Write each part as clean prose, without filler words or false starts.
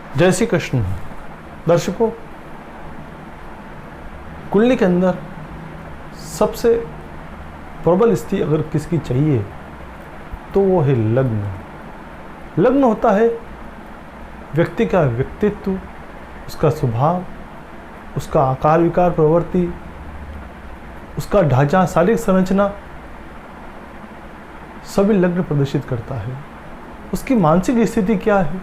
जय श्री कृष्ण। दर्शकों, कुंडली के अंदर सबसे प्रबल स्थिति अगर किसकी चाहिए तो वो है लग्न। लग्न होता है व्यक्ति का व्यक्तित्व, उसका स्वभाव, उसका आकार विकार प्रवृत्ति, उसका ढांचा, शारीरिक संरचना सभी लग्न प्रदर्शित करता है। उसकी मानसिक स्थिति क्या है,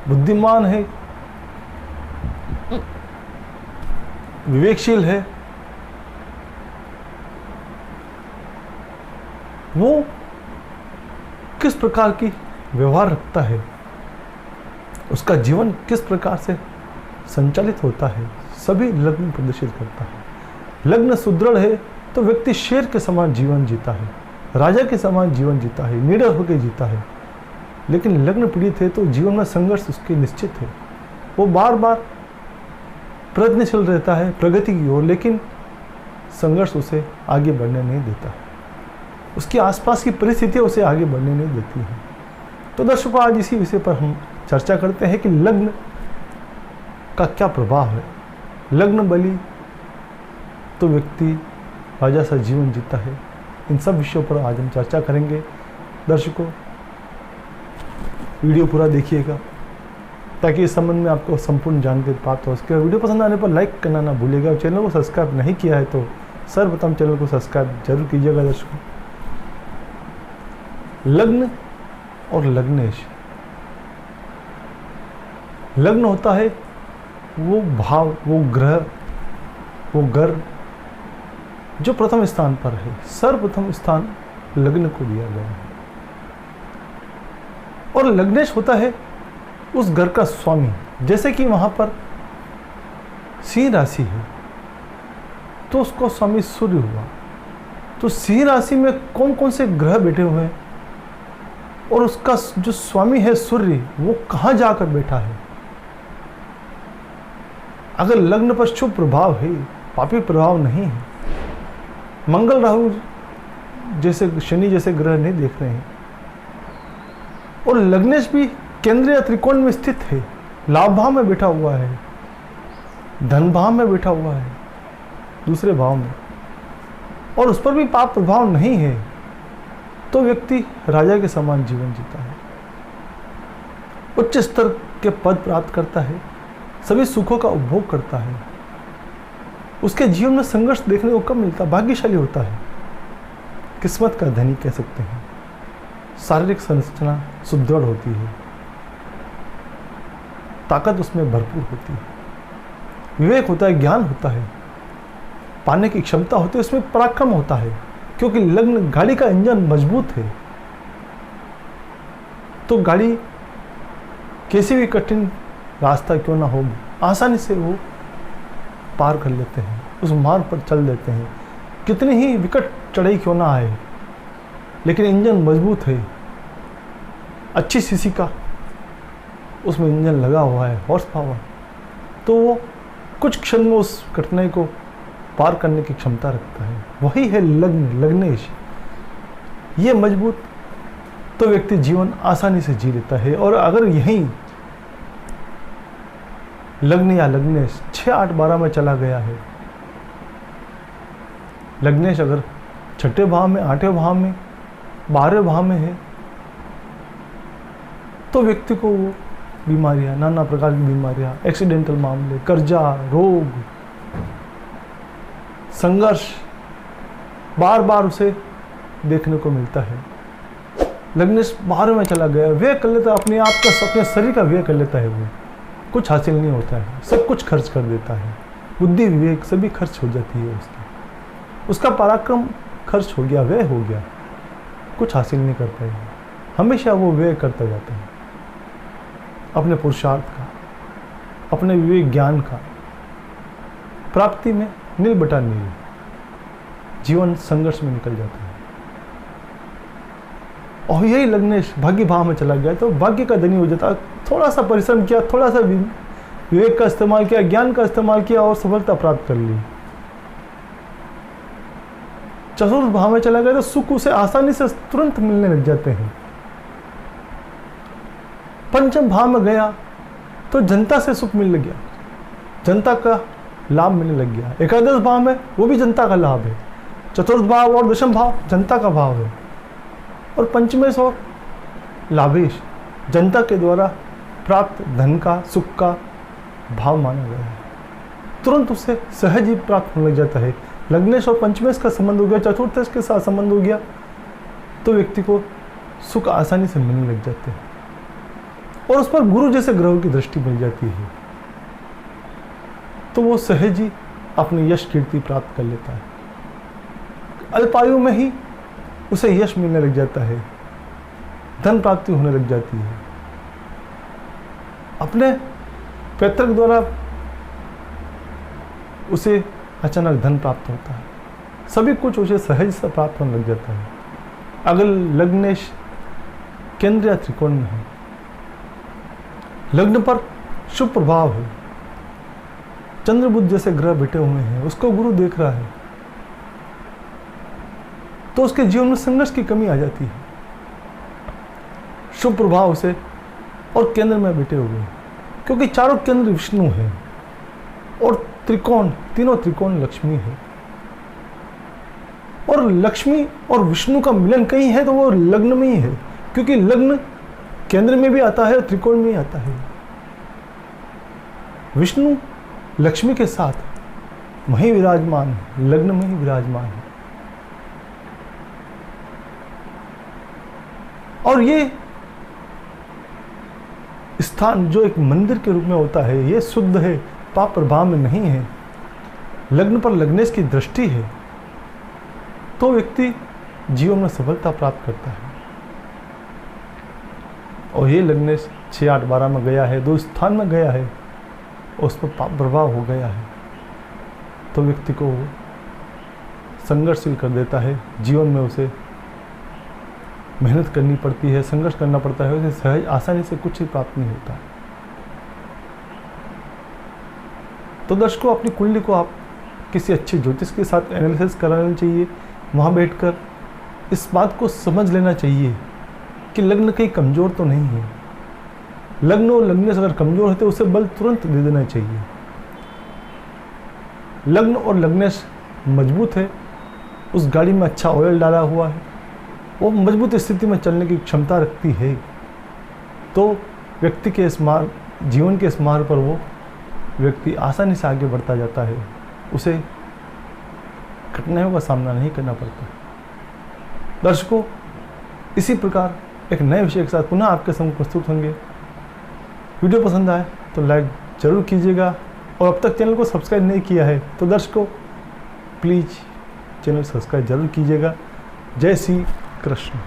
बुद्धिमान है, विवेकशील है, वो किस प्रकार की व्यवहार रखता है, उसका जीवन किस प्रकार से संचालित होता है, सभी लग्न प्रदर्शित करता है। लग्न सुदृढ़ है तो व्यक्ति शेर के समान जीवन जीता है, राजा के समान जीवन जीता है, निडर होकर जीता है। लेकिन लग्न पीड़ित है तो जीवन में संघर्ष उसके निश्चित है। वो बार बार प्रयत्नशील रहता है प्रगति की ओर, लेकिन संघर्ष उसे आगे बढ़ने नहीं देता। उसकी आसपास की परिस्थितियाँ उसे आगे बढ़ने नहीं देती हैं। तो दर्शकों, आज इसी विषय पर हम चर्चा करते हैं कि लग्न का क्या प्रभाव है। लग्न बली तो व्यक्ति राजा सा जीवन जीता है। इन सब विषयों पर आज हम चर्चा करेंगे। दर्शकों, वीडियो पूरा देखिएगा ताकि इस संबंध में आपको संपूर्ण जानकारी प्राप्त हो सके। वीडियो पसंद आने पर लाइक करना ना भूलिएगा। चैनल को सब्सक्राइब नहीं किया है तो सर्वप्रथम चैनल को सब्सक्राइब जरूर कीजिएगा। दर्शकों, लग्न और लग्नेश। लग्न होता है वो भाव, वो ग्रह, वो घर जो प्रथम स्थान पर है। सर्वप्रथम स्थान लग्न को दिया गया है। और लग्नेश होता है उस घर का स्वामी। जैसे कि वहां पर सिंह राशि है तो उसको स्वामी सूर्य हुआ। तो सिंह राशि में कौन कौन से ग्रह बैठे हुए हैं और उसका जो स्वामी है सूर्य, वो कहां जाकर बैठा है। अगर लग्न पर शुभ प्रभाव है, पापी प्रभाव नहीं है, मंगल राहु जैसे, शनि जैसे ग्रह नहीं देख रहे हैं, और लग्नेश भी केंद्रीय त्रिकोण में स्थित है, लाभ भाव में बैठा हुआ है, धन भाव में बैठा हुआ है, दूसरे भाव में, और उस पर भी पाप प्रभाव नहीं है, तो व्यक्ति राजा के समान जीवन जीता है, उच्च स्तर के पद प्राप्त करता है, सभी सुखों का उपभोग करता है। उसके जीवन में संघर्ष देखने को कम मिलता, भाग्यशाली होता है, किस्मत का धनी कह सकते हैं। शारीरिक संरचना सुदृढ़ होती है, ताकत उसमें भरपूर होती है, विवेक होता है, ज्ञान होता है, पाने की क्षमता होती है, उसमें पराक्रम होता है, क्योंकि लग्न गाड़ी का इंजन मजबूत है। तो गाड़ी कैसी भी कठिन रास्ता क्यों ना हो, आसानी से वो पार कर लेते हैं, उस मार्ग पर चल देते हैं। कितनी ही विकट चढ़ाई क्यों ना आए, लेकिन इंजन मजबूत है, अच्छी सीसी का उसमें इंजन लगा हुआ है, हॉर्स पावर, तो वो कुछ क्षण में उस कठिनाई को पार करने की क्षमता रखता है। वही है लग्न, लग्नेश। ये मजबूत तो व्यक्ति जीवन आसानी से जी लेता है। और अगर यही लग्न या लग्नेश 6, 8, 12 में चला गया है, लग्नेश अगर 6ठे भाव में, 8वें भाव में, 12वें भाव में है, तो व्यक्ति को वो बीमारियां, नाना प्रकार की बीमारियां, एक्सीडेंटल मामले, कर्जा, रोग, संघर्ष बार बार उसे देखने को मिलता है। लग्नेश 12वें में चला गया, व्यय कर लेता है अपने आप का, अपने शरीर का व्यय कर लेता है। वो कुछ हासिल नहीं होता है, सब कुछ खर्च कर देता है, बुद्धि विवेक सभी खर्च हो जाती है उसकी, उसका पराक्रम खर्च हो गया, व्यय हो गया, कुछ हासिल नहीं कर पाएगा। हमेशा वो व्यय करता जाता है अपने पुरुषार्थ का, अपने विवेक ज्ञान का, प्राप्ति में नील बटा नील, जीवन संघर्ष में निकल जाता है। और यही लग्नेश भाग्य भाव में चला गया तो भाग्य का धनी हो जाता। थोड़ा सा परिश्रम किया, थोड़ा सा विवेक का इस्तेमाल किया, ज्ञान का इस्तेमाल किया और सफलता प्राप्त कर ली। चतुर्थ भाव में चला गया तो सुख उसे आसानी से तुरंत मिलने लग जाते हैं। पंचम भाव में गया तो जनता से सुख मिलने लग गया, जनता का लाभ मिलने लग गया। एकादश भाव में वो भी जनता का लाभ है। चतुर्थ भाव और दशम भाव जनता का भाव है। और पंचमेश और लाभेश जनता के द्वारा प्राप्त धन का, सुख का भाव माना गया है। तुरंत उसे सहज ही प्राप्त होने लग जाता है। लग्नेश और पंचमेश का संबंध हो गया, चतुर्थेश के साथ संबंध हो गया, तो व्यक्ति को सुख आसानी से मिलने लग जाते हैं और उस पर गुरु जैसे ग्रहों की दृष्टि मिल जाती है, तो वो सहज ही अपनी यश कीर्ति प्राप्त कर लेता है। अल्पायु में ही उसे यश मिलने लग जाता है, धन प्राप्ति होने लग जाती है। अपने पैतृक द्वारा उसे अचानक धन प्राप्त होता है, सभी कुछ उसे सहज से प्राप्त होने लग जाता है। अगर लग्नेश केंद्र या त्रिकोण में है, लग्न पर शुभ प्रभाव है, चंद्र बुध जैसे ग्रह बैठे हुए हैं, उसको गुरु देख रहा है, तो उसके जीवन में संघर्ष की कमी आ जाती है। शुभ प्रभाव से और केंद्र में बैठे हुए हैं, क्योंकि चारों केंद्र विष्णु है और त्रिकोण, तीनों त्रिकोण लक्ष्मी है। और लक्ष्मी और विष्णु का मिलन कहीं है तो वो लग्न में ही है, क्योंकि लग्न केंद्र में भी आता है और त्रिकोण में ही आता है। विष्णु लक्ष्मी के साथ वहीं विराजमान है, लग्न में ही विराजमान है। और ये स्थान जो एक मंदिर के रूप में होता है, ये शुद्ध है, पाप प्रभाव में नहीं है, लग्न पर लग्नेश की दृष्टि है, तो व्यक्ति जीवन में सफलता प्राप्त करता है। और ये लग्नेश 6, 8, 12 में गया है, 2 स्थान में गया है, उस पर पाप प्रभाव हो गया है, तो व्यक्ति को संघर्षशील कर देता है। जीवन में उसे मेहनत करनी पड़ती है, संघर्ष करना पड़ता है, उसे सहज आसानी से कुछ ही प्राप्त नहीं होता। तो दर्शकों, अपनी कुंडली को आप किसी अच्छे ज्योतिष के साथ एनालिसिस कराना चाहिए। वहाँ बैठकर इस बात को समझ लेना चाहिए कि लग्न कहीं कमज़ोर तो नहीं है। लग्न और लग्नेश अगर कमज़ोर है तो उसे बल तुरंत दे देना चाहिए। लग्न और लग्नेश मजबूत है, उस गाड़ी में अच्छा ऑयल डाला हुआ है, वो मजबूत स्थिति में चलने की क्षमता रखती है, तो व्यक्ति के जीवन के इस मार्ग पर वो व्यक्ति आसानी से आगे बढ़ता जाता है, उसे कठिनाइयों का सामना नहीं करना पड़ता। दर्शकों, इसी प्रकार एक नए विषय के साथ पुनः आपके सामने प्रस्तुत होंगे। वीडियो पसंद आए तो लाइक जरूर कीजिएगा, और अब तक चैनल को सब्सक्राइब नहीं किया है तो दर्शकों प्लीज़ चैनल सब्सक्राइब जरूर कीजिएगा। जय श्री कृष्ण।